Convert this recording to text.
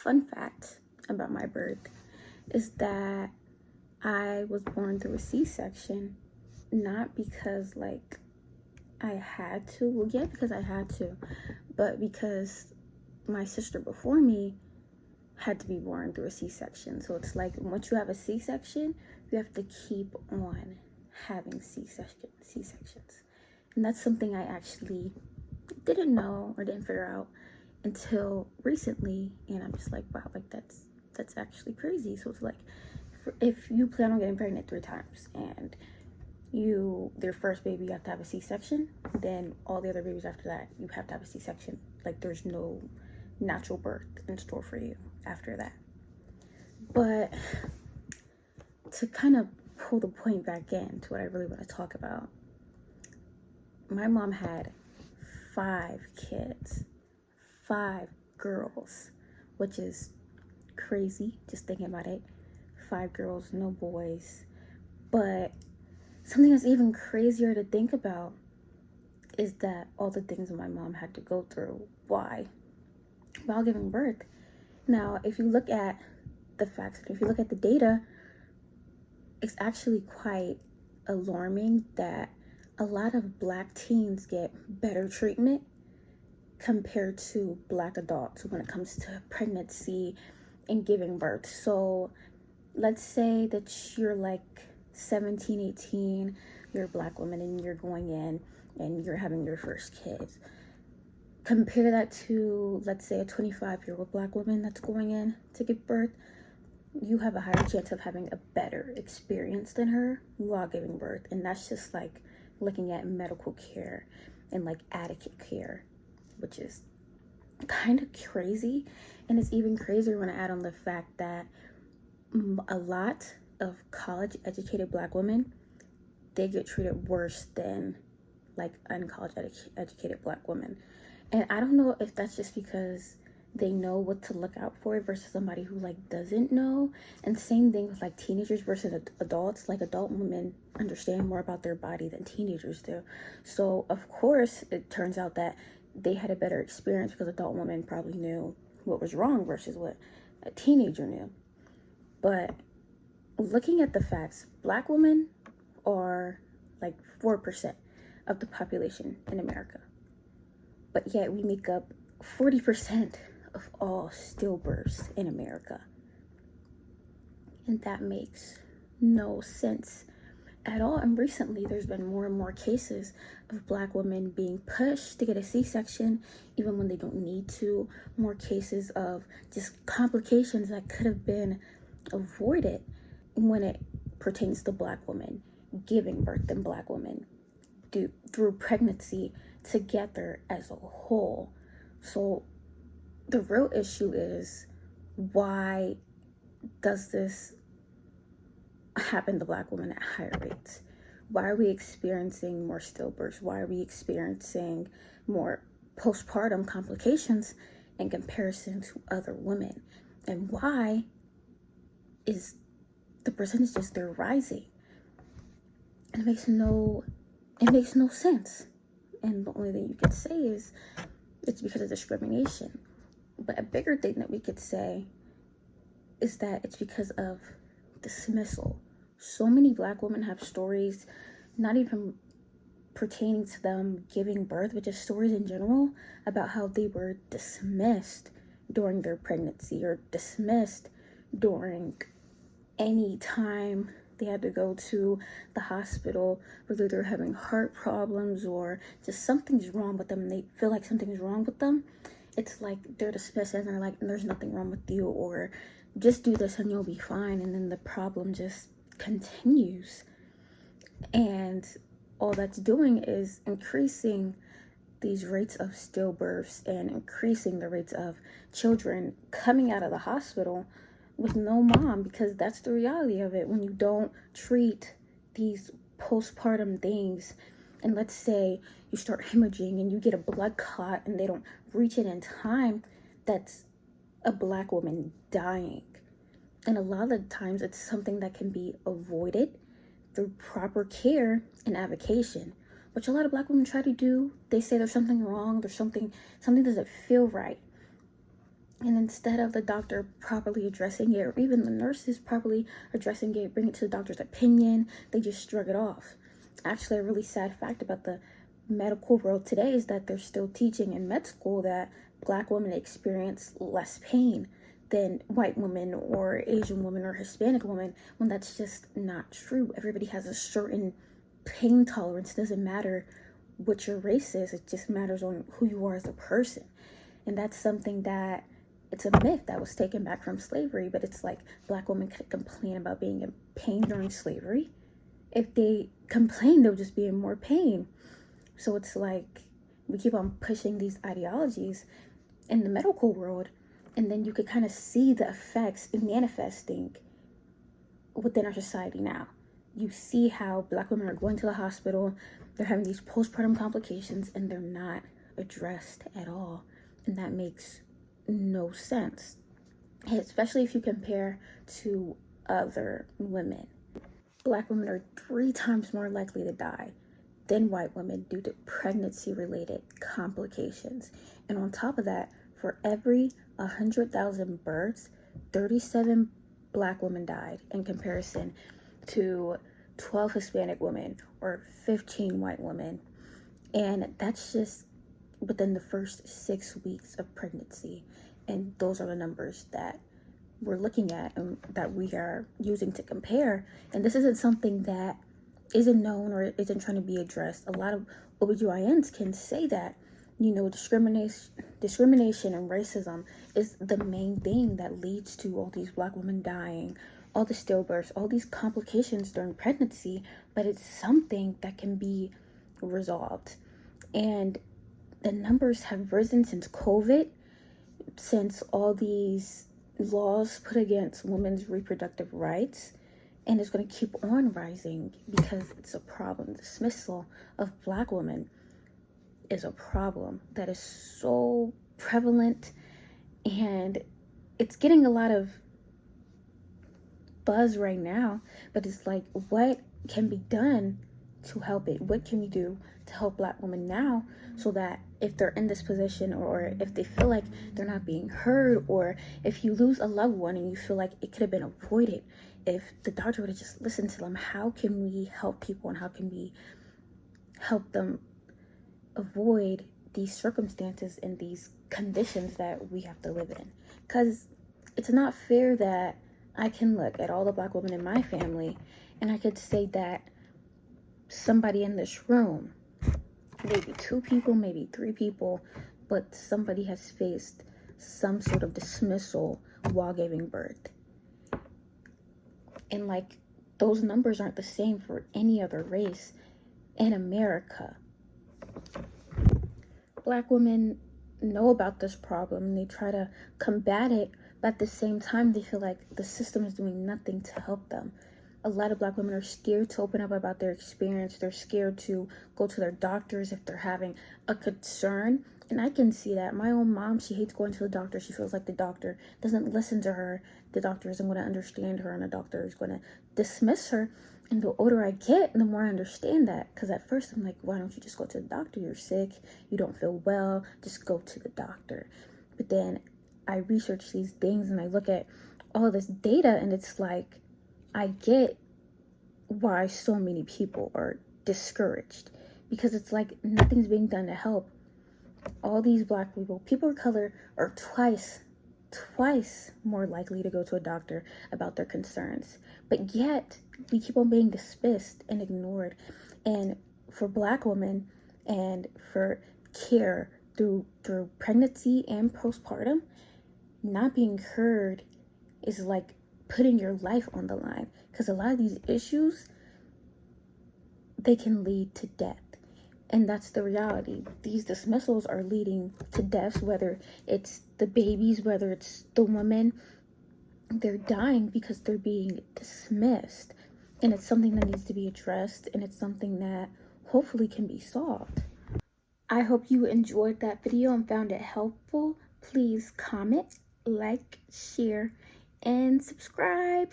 fun fact about my birth is that I was born through a C-section, not because like I had to. Well, yeah, because I had to, but because my sister before me had to be born through a C-section. So it's like once you have a C-section, you have to keep on having C-sections. And that's something I actually didn't know or didn't figure out until recently. And I'm just like, wow, like that's actually crazy. So it's like, if you plan on getting pregnant 3 times and their first baby you have to have a C-section, then all the other babies after that you have to have a C-section. Like there's no natural birth in store for you after that. But to kind of pull the point back in to what I really want to talk about, my mom had 5 kids, 5 girls, which is crazy just thinking about it. 5 girls, no boys. But something that's even crazier to think about is that all the things that my mom had to go through. Why? While giving birth. Now, if you look at the facts, if you look at the data, it's actually quite alarming that a lot of Black teens get better treatment compared to Black adults when it comes to pregnancy and giving birth. So let's say that you're like 17, 18, you're a Black woman and you're going in and you're having your first kids. Compare that to, let's say, a 25-year-old Black woman that's going in to give birth. You have a higher chance of having a better experience than her while giving birth. And that's just like looking at medical care and like adequate care, which is kind of crazy. And it's even crazier when I add on the fact that a lot of college educated Black women, they get treated worse than like uncollege educated Black women. And I don't know if that's just because they know what to look out for versus somebody who like doesn't know. And same thing with like teenagers versus adults. Like adult women understand more about their body than teenagers do. So of course it turns out that they had a better experience because adult women probably knew what was wrong versus what a teenager knew. But looking at the facts, Black women are like 4% of the population in America. But yet we make up 40% of all stillbirths in America. And that makes no sense at all. And recently there's been more and more cases of Black women being pushed to get a C-section even when they don't need to. More cases of just complications that could have been avoided when it pertains to Black women giving birth than Black women do through pregnancy together as a whole. So the real issue is, why does this happen to Black women at higher rates? Why are we experiencing more stillbirths? Why are we experiencing more postpartum complications in comparison to other women? And why is the percentage just they're rising? And it makes no sense. And the only thing you could say is it's because of discrimination. But a bigger thing that we could say is that it's because of dismissal. So many Black women have stories, not even pertaining to them giving birth, but just stories in general about how they were dismissed during their pregnancy or dismissed during any time they had to go to the hospital, whether they're having heart problems or just something's wrong with them and they feel like something's wrong with them. It's like they're dismissed and they're like, there's nothing wrong with you, or just do this and you'll be fine. And then the problem just continues. And all that's doing is increasing these rates of stillbirths and increasing the rates of children coming out of the hospital with no mom, because that's the reality of it. When you don't treat these postpartum things, and let's say you start hemorrhaging and you get a blood clot and they don't reach it in time, that's a Black woman dying. And a lot of times it's something that can be avoided through proper care and avocation, which a lot of Black women try to do. They say there's something wrong, there's something doesn't feel right. And instead of the doctor properly addressing it, or even the nurses properly addressing it, bring it to the doctor's opinion, they just shrug it off. Actually, a really sad fact about the medical world today is that they're still teaching in med school that Black women experience less pain than white women or Asian women or Hispanic women, when that's just not true. Everybody has a certain pain tolerance. It doesn't matter what your race is, it just matters on who you are as a person. And that's something that, it's a myth that was taken back from slavery, but it's like Black women could complain about being in pain during slavery. If they complain, they'll just be in more pain. So it's like we keep on pushing these ideologies in the medical world, and then you could kind of see the effects manifesting within our society now. You see how Black women are going to the hospital, they're having these postpartum complications, and they're not addressed at all. And that makes no sense, especially if you compare to other women. Black women are 3 times more likely to die than white women due to pregnancy-related complications. And on top of that, for every 100,000 births, 37 Black women died, in comparison to 12 Hispanic women or 15 white women. And that's just within the first 6 weeks of pregnancy. And those are the numbers that we're looking at and that we are using to compare. And this isn't something that isn't known or isn't trying to be addressed. A lot of OBGYNs can say that, discrimination and racism is the main thing that leads to all these Black women dying, all the stillbirths, all these complications during pregnancy, but it's something that can be resolved. And the numbers have risen since COVID, since all these laws put against women's reproductive rights, and it's going to keep on rising because it's a problem. Dismissal of Black women is a problem that is so prevalent, and it's getting a lot of buzz right now, but it's like, what can be done to help it? What can we do to help Black women now, so that if they're in this position, or if they feel like they're not being heard, or if you lose a loved one and you feel like it could have been avoided if the doctor would have just listened to them, how can we help people, and how can we help them avoid these circumstances and these conditions that we have to live in? Because it's not fair that I can look at all the Black women in my family and I could say that somebody in this room, maybe 2 people, maybe 3 people, but somebody has faced some sort of dismissal while giving birth. And like, those numbers aren't the same for any other race in America. Black women know about this problem and they try to combat it, but at the same time they feel like the system is doing nothing to help them. A lot of Black women are scared to open up about their experience. They're scared to go to their doctors if they're having a concern. And I can see that. My own mom, she hates going to the doctor. She feels like the doctor doesn't listen to her. The doctor isn't going to understand her, and the doctor is going to dismiss her. And the older I get, the more I understand that. Because at first I'm like, why don't you just go to the doctor? You're sick. You don't feel well. Just go to the doctor. But then I research these things and I look at all this data, and it's like, I get why so many people are discouraged, because it's like nothing's being done to help. All these Black people of color, are twice more likely to go to a doctor about their concerns. But yet we keep on being dismissed and ignored. And for Black women, and for care through pregnancy and postpartum, not being heard is like putting your life on the line, because a lot of these issues, they can lead to death. And that's the reality. These dismissals are leading to deaths, whether it's the babies, whether it's the women. They're dying because they're being dismissed. And it's something that needs to be addressed, and it's something that hopefully can be solved. I hope you enjoyed that video and found it helpful. Please comment, like, share, and subscribe.